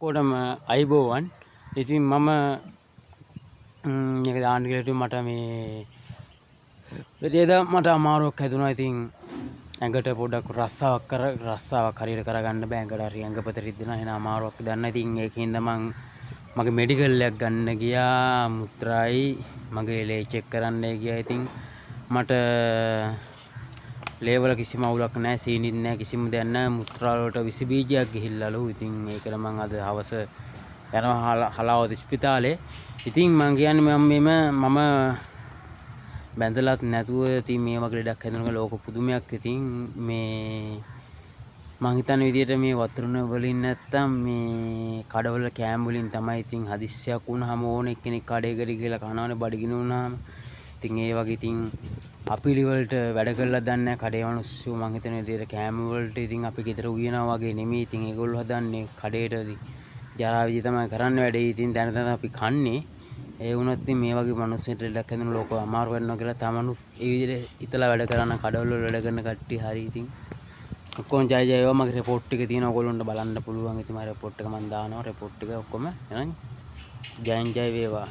ඔක්කොටම අයිබෝවන්. ඉතින් මම මේක දාන්න කියලා හිතුවේ මට මේ පෙරේදා මට අමාරුවක් හැදුනා. ඉතින් ඇඟට පොඩ්ඩක් රස්සාවක් හරියට කරගන්න බෑ. ඇඟට හරි ඇඟපත රිද්දෙනවා. එහෙනම් අමාරුවක් දැනන. ඉතින් ඒකින්ද මං මගේ මෙඩිකල් එකක් ගන්න ගියා. මුත්‍රායි මගේ ලේ චෙක් කරන්න ගියා. ඉතින් මට ලේ වල කිසිම අවුලක් නැහැ. සීනිත් නැහැ. කිසිම දෙයක් නැහැ. මුත්‍රා වලට විස බීජයක් ගිහිල්ලාලු. ඉතින් ඒකල මං අද හවස යනවා හලාවත ස්පිතාලේ. ඉතින් මං කියන්නේ මම බැඳලත් නැතුව ඉතින් මේ වගේ ලෙඩක් හැදෙනක ලෝක පුදුමයක්. ඉතින් මේ මං හිතන විදිහට මේ වතුරුන වලින් නැත්තම් මේ කඩවල කෑම් වලින් තමයි ඉතින් හදිස්සියක් වුණාම ඕන එක්කෙනෙක් කඩේකට ගිහලා කනවනේ බඩගිනි වුණාම. ඉතින් ඒ වගේ ඉතින් අපිලි වලට වැඩ කළා දන්නේ නැහැ කඩේ මිනිස්සු. මං හිතන විදිහට කෑම වලට ඉතින් අපි ගෙදර උයනවා වගේ නෙමෙයි. ඉතින් ඒගොල්ලෝ හදන්නේ කඩේට ජරා විදි තමයි කරන්න වැඩේ. ඉතින් දැන අපි කන්නේ. ඒ වුණත් ඉතින් මේ වගේ මිනිස්සුන්ට ලෙඩක් හැදෙන ලෝක අමාරු වෙනවා කියලා තමනුත් ඒ විදිහට හිතලා වැඩ කරන කඩවල වැඩ කරන කට්ටිය හරි ඉතින් ඔක්කොම ජය ජය වේවා. මගේ report එක තියෙනවා ඔයගොල්ලන්ට බලන්න පුළුවන්. ඉතින් මගේ report එක මම දානවා. report එක ඔක්කොම එහෙනම් ජයෙන් ජය වේවා.